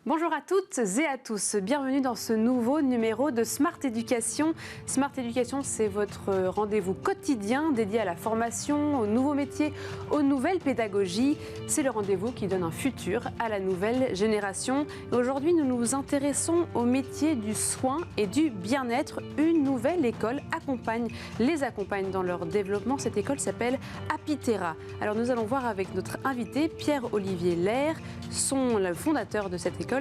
Bonjour à toutes et à tous, bienvenue dans ce nouveau numéro de Smart Education. Smart Education, c'est votre rendez-vous quotidien dédié à la formation, aux nouveaux métiers, aux nouvelles pédagogies. C'est le rendez-vous qui donne un futur à la nouvelle génération. Aujourd'hui, nous nous intéressons au métier du soin et du bien-être. Une nouvelle école les accompagne dans leur développement. Cette école s'appelle Apithera. Alors nous allons voir avec notre invité, Pierre-Olivier Lair, le fondateur de cette école,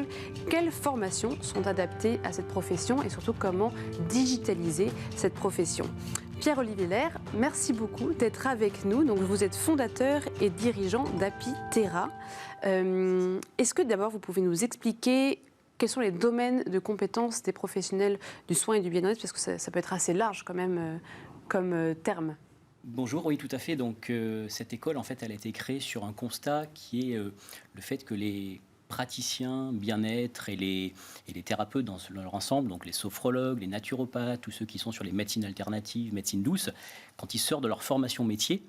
quelles formations sont adaptées à cette profession et surtout comment digitaliser cette profession. Pierre-Olivier Lair, merci beaucoup d'être avec nous. Donc, vous êtes fondateur et dirigeant d'Apithera. Est-ce que d'abord vous pouvez nous expliquer quels sont les domaines de compétences des professionnels du soin et du bien-être, parce que ça peut être assez large quand même comme terme. Bonjour, oui tout à fait. Donc cette école en fait elle a été créée sur un constat qui est le fait que les praticiens bien-être et les thérapeutes dans leur ensemble, donc les sophrologues, les naturopathes, tous ceux qui sont sur les médecines alternatives, médecine douce, quand ils sortent de leur formation métier,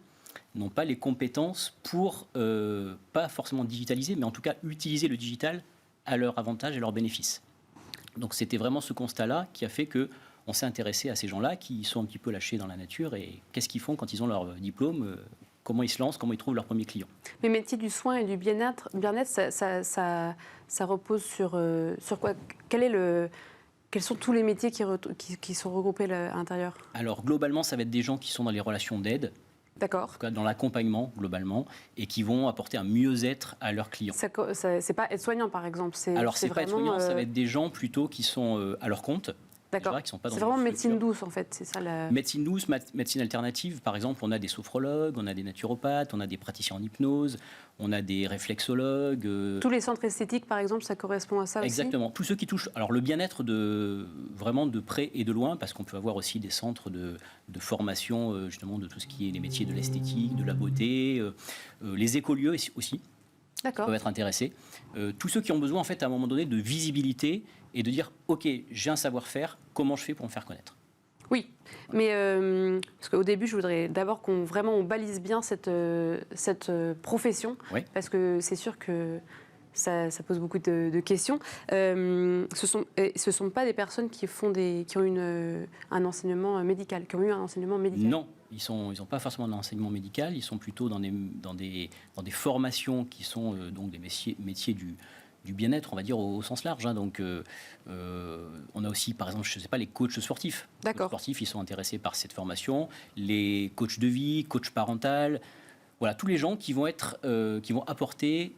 n'ont pas les compétences pour, pas forcément digitaliser, mais en tout cas utiliser le digital à leur avantage et leur bénéfice. Donc c'était vraiment ce constat-là qui a fait que on s'est intéressé à ces gens-là qui sont un petit peu lâchés dans la nature et qu'est-ce qu'ils font quand ils ont leur diplôme, comment ils se lancent, comment ils trouvent leurs premiers clients. Les métiers du soin et du bien-être, ça repose sur quoi? Quels sont tous les métiers qui sont regroupés à l'intérieur? Alors globalement, ça va être des gens qui sont dans les relations d'aide. D'accord. Dans l'accompagnement, globalement, et qui vont apporter un mieux-être à leurs clients. C'est pas être-soignant, par exemple? Alors, c'est pas vraiment, être-soignant, ça va être des gens plutôt qui sont à leur compte. D'accord. C'est vraiment médecine douce, en fait, c'est ça Médecine douce, médecine alternative. Par exemple, on a des sophrologues, on a des naturopathes, on a des praticiens en hypnose, on a des réflexologues. Tous les centres esthétiques, par exemple, ça correspond à ça aussi? Exactement. Tous ceux qui touchent alors le bien-être vraiment de près et de loin, parce qu'on peut avoir aussi des centres de formation, justement, de tout ce qui est les métiers de l'esthétique, de la beauté, les écolieux aussi. Peuvent être intéressés. Tous ceux qui ont besoin, en fait, à un moment donné, de visibilité et de dire, OK, j'ai un savoir-faire, comment je fais pour me faire connaître? Oui, mais parce qu'au début, je voudrais d'abord qu'on balise bien cette profession, oui. Parce que c'est sûr que ça pose beaucoup de questions. Ce sont pas des personnes qui ont eu un enseignement médical, qui ont eu un enseignement médical. Non. Ils n'ont pas forcément un enseignement médical, ils sont plutôt dans des formations qui sont donc des métiers du bien-être, on va dire, au sens large. Hein. Donc, on a aussi, par exemple, je ne sais pas, les coachs sportifs. D'accord. Les sportifs, ils sont intéressés par cette formation. Les coachs de vie, coachs parental, voilà, tous les gens qui vont apporter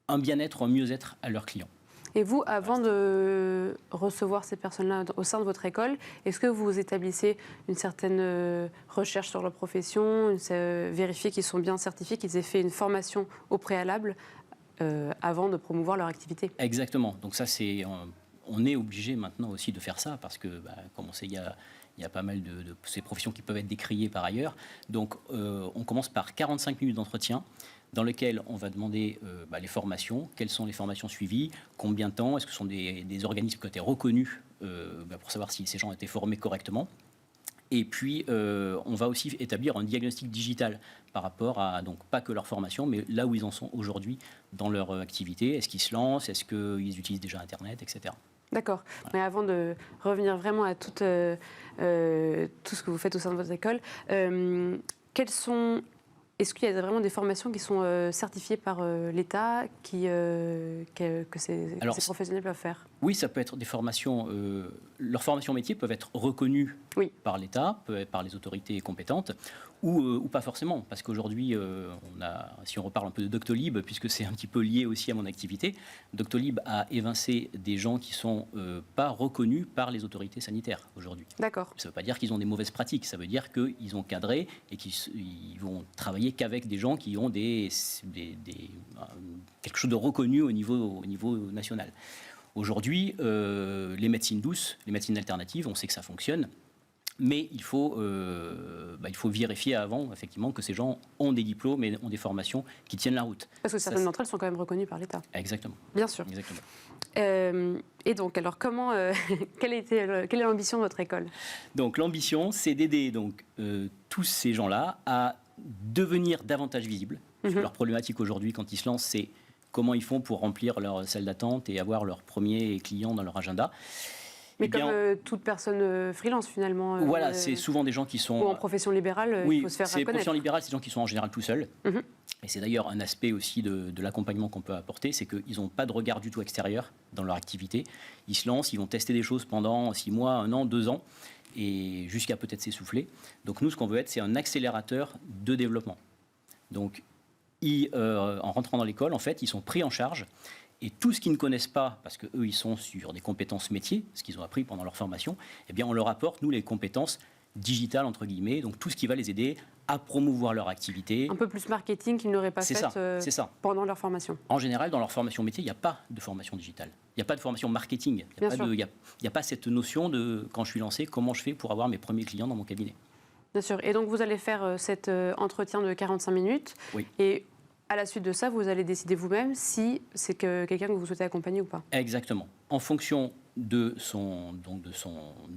un bien-être ou un mieux-être à leurs clients. Et vous, avant de recevoir ces personnes-là au sein de votre école, est-ce que vous établissez une certaine recherche sur leur profession, vérifier qu'ils sont bien certifiés, qu'ils aient fait une formation au préalable avant de promouvoir leur activité? Exactement. Donc ça, on est obligé maintenant aussi de faire ça parce que, comme on sait, il y a pas mal de ces professions qui peuvent être décriées par ailleurs. Donc, on commence par 45 minutes d'entretien dans lequel on va demander les formations, quelles sont les formations suivies, combien de temps, est-ce que ce sont des organismes qui ont été reconnus pour savoir si ces gens ont été formés correctement. Et puis, on va aussi établir un diagnostic digital par rapport à, donc pas que leur formation, mais là où ils en sont aujourd'hui dans leur activité. Est-ce qu'ils se lancent, est-ce qu'ils utilisent déjà Internet, etc. D'accord. Voilà. Mais avant de revenir vraiment à tout ce que vous faites au sein de votre école, est-ce qu'il y a vraiment des formations qui sont certifiées par l'État que ces professionnels peuvent faire? Oui, ça peut être des formations. Leurs formations métiers peuvent être reconnues par l'État, peuvent être par les autorités compétentes, ou pas forcément. Parce qu'aujourd'hui, si on reparle un peu de Doctolib, puisque c'est un petit peu lié aussi à mon activité, Doctolib a évincé des gens qui ne sont pas reconnus par les autorités sanitaires aujourd'hui. D'accord. Ça ne veut pas dire qu'ils ont des mauvaises pratiques, ça veut dire qu'ils ont cadré et qu'ils vont travailler qu'avec des gens qui ont quelque chose de reconnu au niveau national. Aujourd'hui, les médecines douces, les médecines alternatives, on sait que ça fonctionne, mais il faut vérifier avant, effectivement, que ces gens ont des diplômes et ont des formations qui tiennent la route. Parce que certaines d'entre elles sont quand même reconnues par l'État. Exactement. Bien sûr. Exactement. Et donc, alors, quelle est l'ambition de votre école? Donc, l'ambition, c'est d'aider tous ces gens-là à devenir davantage visibles. Parce que leur problématique aujourd'hui, quand ils se lancent, c'est comment ils font pour remplir leur salle d'attente et avoir leurs premiers clients dans leur agenda. Mais comme toute personne freelance finalement. Voilà, c'est souvent des gens qui sont... Ou en profession libérale, oui, il faut se faire reconnaître. Oui, profession libérale, c'est des gens qui sont en général tout seuls. Et c'est d'ailleurs un aspect aussi de l'accompagnement qu'on peut apporter, c'est qu'ils n'ont pas de regard du tout extérieur dans leur activité. Ils se lancent, ils vont tester des choses pendant 6 mois, 1 an, 2 ans, et jusqu'à peut-être s'essouffler. Donc nous, ce qu'on veut être, c'est un accélérateur de développement. Donc, en rentrant dans l'école, en fait, ils sont pris en charge. Et tout ce qu'ils ne connaissent pas, parce qu'eux, ils sont sur des compétences métiers, ce qu'ils ont appris pendant leur formation, eh bien, on leur apporte, nous, les compétences digitales, entre guillemets, donc tout ce qui va les aider à promouvoir leur activité. Un peu plus marketing qu'ils n'auraient pas fait pendant leur formation. En général, dans leur formation métier, il n'y a pas de formation digitale. Il n'y a pas de formation marketing. Il n'y a pas cette notion de, quand je suis lancé, comment je fais pour avoir mes premiers clients dans mon cabinet. Bien sûr. Et donc, vous allez faire cet entretien de 45 minutes. Oui. Et à la suite de ça, vous allez décider vous-même si c'est quelqu'un que vous souhaitez accompagner ou pas. Exactement. En fonction de son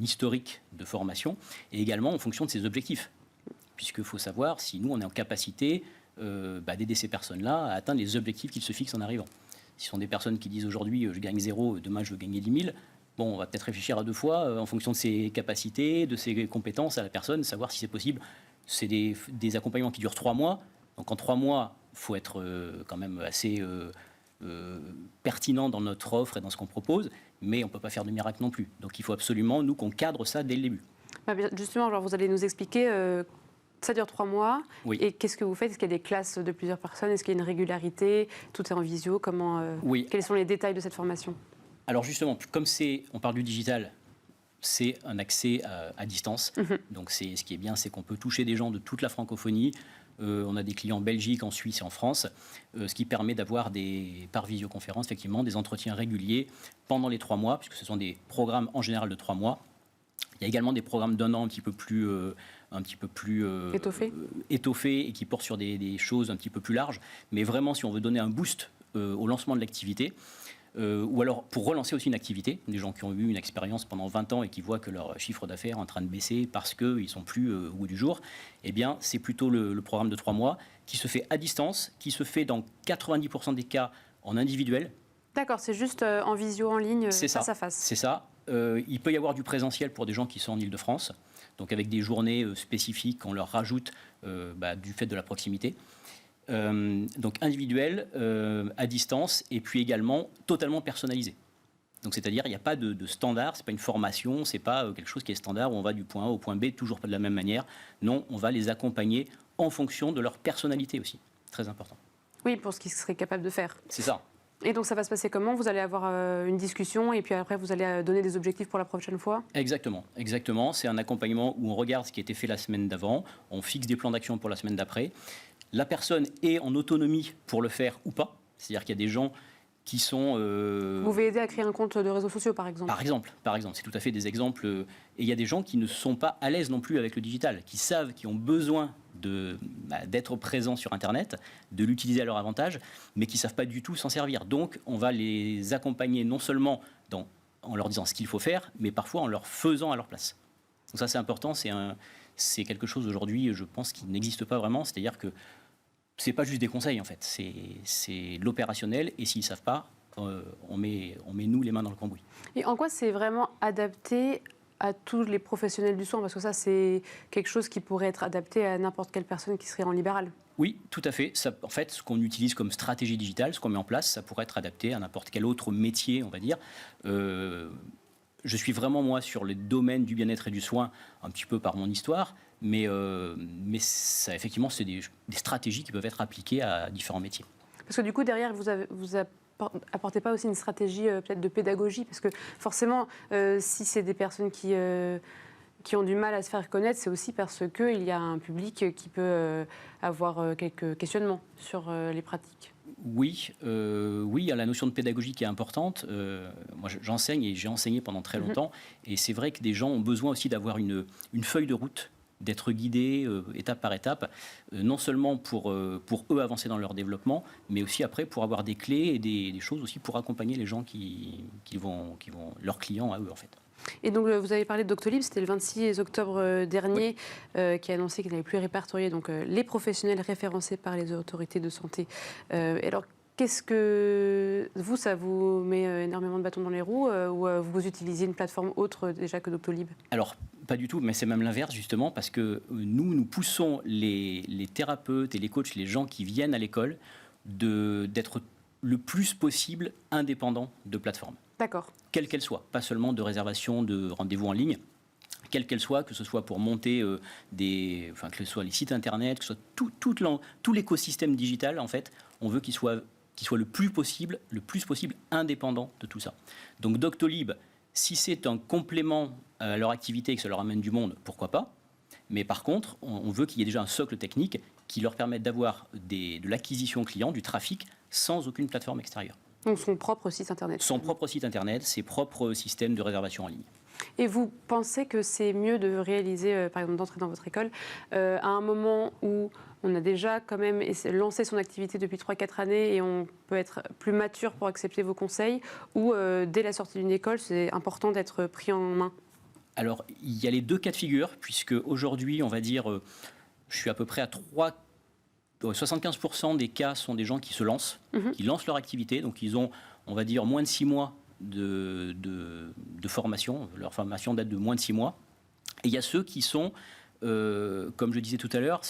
historique de formation et également en fonction de ses objectifs. Puisqu'il faut savoir si nous, on est en capacité d'aider ces personnes-là à atteindre les objectifs qu'ils se fixent en arrivant. Si ce sont des personnes qui disent aujourd'hui, je gagne 0, demain, je veux gagner 10 000, bon, on va peut-être réfléchir à 2 fois en fonction de ses capacités, de ses compétences à la personne, savoir si c'est possible. C'est des accompagnements qui durent 3 mois. Donc en 3 mois, il faut être quand même assez pertinent dans notre offre et dans ce qu'on propose, mais on ne peut pas faire de miracle non plus. Donc il faut absolument, nous, qu'on cadre ça dès le début. Justement, alors vous allez nous expliquer, ça dure 3 mois, oui. Et qu'est-ce que vous faites? Est-ce qu'il y a des classes de plusieurs personnes? Est-ce qu'il y a une régularité? Tout est en visio? Oui. Quels sont les détails de cette formation? Alors justement, comme on parle du digital, c'est un accès à distance. Donc ce qui est bien, c'est qu'on peut toucher des gens de toute la francophonie. On a des clients en Belgique, en Suisse et en France, ce qui permet d'avoir par visioconférence, effectivement, des entretiens réguliers pendant les 3 mois, puisque ce sont des programmes en général de 3 mois. Il y a également des programmes d'1 an un petit peu plus étoffés et qui portent sur des choses un petit peu plus larges. Mais vraiment, si on veut donner un boost au lancement de l'activité, ou alors pour relancer aussi une activité, des gens qui ont eu une expérience pendant 20 ans et qui voient que leur chiffre d'affaires est en train de baisser parce qu'ils ne sont plus au goût du jour, eh bien c'est plutôt le programme de 3 mois qui se fait à distance, qui se fait dans 90% des cas en individuel. D'accord, c'est juste en visio, en ligne, face à face. C'est ça. Il peut y avoir du présentiel pour des gens qui sont en Île-de-France, donc avec des journées spécifiques qu'on leur rajoute du fait de la proximité. Donc individuel, à distance, et puis également totalement personnalisé. Donc c'est-à-dire il n'y a pas de standard, c'est pas une formation, c'est pas quelque chose qui est standard où on va du point A au point B toujours pas de la même manière. Non, on va les accompagner en fonction de leur personnalité aussi. Très important. Oui, pour ce qu'ils seraient capables de faire. C'est ça. Et donc ça va se passer comment? Vous allez avoir une discussion et puis après vous allez donner des objectifs pour la prochaine fois? Exactement. C'est un accompagnement où on regarde ce qui a été fait la semaine d'avant, on fixe des plans d'action pour la semaine d'après. La personne est en autonomie pour le faire ou pas. C'est-à-dire qu'il y a des gens qui sont... Vous pouvez aider à créer un compte de réseaux sociaux, par exemple? Par exemple, c'est tout à fait des exemples. Et il y a des gens qui ne sont pas à l'aise non plus avec le digital, qui ont besoin d'être présents sur Internet, de l'utiliser à leur avantage, mais qui ne savent pas du tout s'en servir. Donc, on va les accompagner non seulement en leur disant ce qu'il faut faire, mais parfois en leur faisant à leur place. Donc ça, c'est important. C'est quelque chose aujourd'hui, je pense, qui n'existe pas vraiment. C'est-à-dire que c'est pas juste des conseils, en fait. C'est l'opérationnel. Et s'ils ne savent pas, on met nous les mains dans le cambouis. Et en quoi c'est vraiment adapté à tous les professionnels du soin? Parce que ça, c'est quelque chose qui pourrait être adapté à n'importe quelle personne qui serait en libéral. Oui, tout à fait. Ça, en fait, ce qu'on utilise comme stratégie digitale, ce qu'on met en place, ça pourrait être adapté à n'importe quel autre métier, on va dire. Je suis vraiment, moi, sur le domaine du bien-être et du soin, un petit peu par mon histoire, mais ça, effectivement, c'est des stratégies qui peuvent être appliquées à différents métiers. Parce que du coup, derrière, vous apportez pas aussi une stratégie peut-être de pédagogie? Parce que forcément, si c'est des personnes qui ont du mal à se faire connaître, c'est aussi parce qu'il y a un public qui peut avoir quelques questionnements sur les pratiques. Oui, il y a la notion de pédagogie qui est importante. Moi, j'enseigne et j'ai enseigné pendant très longtemps. Et c'est vrai que des gens ont besoin aussi d'avoir une feuille de route, d'être guidés étape par étape, non seulement pour eux avancer dans leur développement, mais aussi après pour avoir des clés et des choses aussi pour accompagner les gens qui vont leurs clients à eux, en fait. Et donc, vous avez parlé de Doctolib, c'était le 26 octobre dernier, qui a annoncé qu'il n'allait plus répertorier les professionnels référencés par les autorités de santé. Et alors, Qu'est-ce que vous, ça vous met énormément de bâtons dans les roues ou vous utilisez une plateforme autre déjà que Doctolib? Alors, pas du tout, mais c'est même l'inverse justement, parce que nous poussons les thérapeutes et les coachs, les gens qui viennent à l'école, d'être le plus possible indépendants de plateforme. D'accord. Quelle qu'elle soit, pas seulement de réservation de rendez-vous en ligne, quelle qu'elle soit, que ce soit pour monter que ce soit les sites internet, que ce soit tout l'écosystème digital, en fait, on veut qu'il soit le plus possible indépendant de tout ça. Donc Doctolib, si c'est un complément à leur activité et que ça leur amène du monde, pourquoi pas. Mais par contre, on veut qu'il y ait déjà un socle technique qui leur permette d'avoir de l'acquisition client, du trafic, sans aucune plateforme extérieure. Donc son propre site internet. Son propre site internet, ses propres systèmes de réservation en ligne. Et vous pensez que c'est mieux de réaliser, par exemple, d'entrer dans votre école à un moment où on a déjà quand même lancé son activité depuis 3-4 années et on peut être plus mature pour accepter vos conseils, ou dès la sortie d'une école, c'est important d'être pris en main? Alors, il y a les deux cas de figure, puisque aujourd'hui, on va dire, je suis à peu près à 75% des cas sont des gens qui se lancent, qui lancent leur activité, donc ils ont, on va dire, moins de 6 mois de formation, leur formation date de moins de 6 mois. Et il y a ceux qui sont, comme je disais tout à l'heure,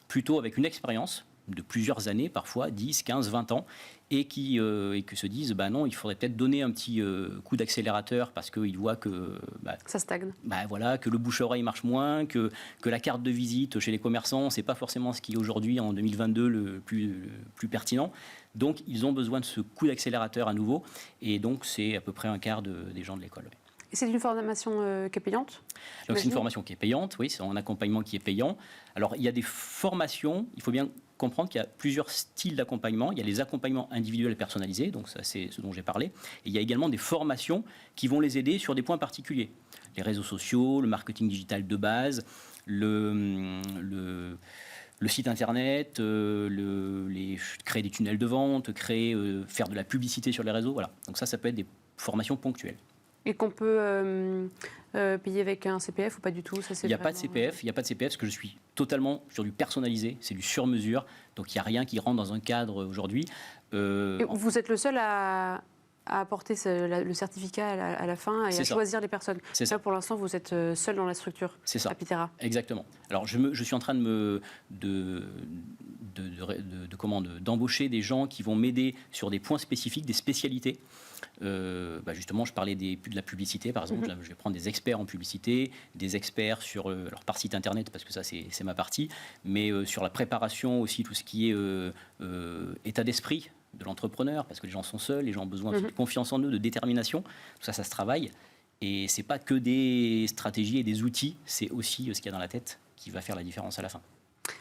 plutôt avec une expérience de plusieurs années, parfois 10, 15, 20 ans, et qui se disent, non, il faudrait peut-être donner un petit coup d'accélérateur parce qu'ils voient que... ça stagne. Voilà, que le bouche-oreille marche moins, que la carte de visite chez les commerçants, c'est pas forcément ce qui est aujourd'hui, en 2022, le plus pertinent. Donc, ils ont besoin de ce coup d'accélérateur à nouveau, et donc c'est à peu près un quart des gens de l'école. Et c'est une formation qui est payante? Donc, c'est une formation qui est payante, oui, c'est un accompagnement qui est payant. Alors, il y a des formations, il faut bien comprendre qu'il y a plusieurs styles d'accompagnement. Il y a les accompagnements individuels personnalisés, donc ça c'est ce dont j'ai parlé. Et il y a également des formations qui vont les aider sur des points particuliers. Les réseaux sociaux, le marketing digital de base, le site internet, créer des tunnels de vente, faire de la publicité sur les réseaux. Voilà. Donc ça peut être des formations ponctuelles. Et qu'on peut payer avec un CPF ou pas du tout? Il n'y a pas de CPF, parce que je suis totalement sur du personnalisé, c'est du sur-mesure, donc il n'y a rien qui rentre dans un cadre aujourd'hui. Vous êtes le seul à apporter le certificat à la fin et à choisir les personnes. C'est ça. Pour l'instant, vous êtes seul dans la structure. C'est ça. Apithera. Exactement. Alors je suis en train d'embaucher des gens qui vont m'aider sur des points spécifiques, des spécialités. Justement, je parlais de la publicité, par exemple. Là, je vais prendre des experts en publicité, des experts sur par site internet, parce que ça, c'est ma partie, mais sur la préparation aussi, tout ce qui est état d'esprit de l'entrepreneur, parce que les gens sont seuls, les gens ont besoin de confiance en eux, de détermination. Tout ça, ça se travaille. Et c'est pas que des stratégies et des outils, c'est aussi ce qu'il y a dans la tête qui va faire la différence à la fin.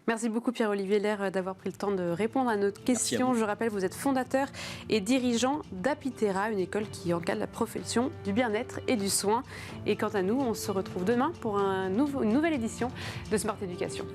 Merci beaucoup Pierre-Olivier Lair d'avoir pris le temps de répondre à nos questions. Je rappelle, vous êtes fondateur et dirigeant d'Apithera, une école qui encadre la profession du bien-être et du soin. Et quant à nous, on se retrouve demain pour une nouvelle édition de Smart Éducation.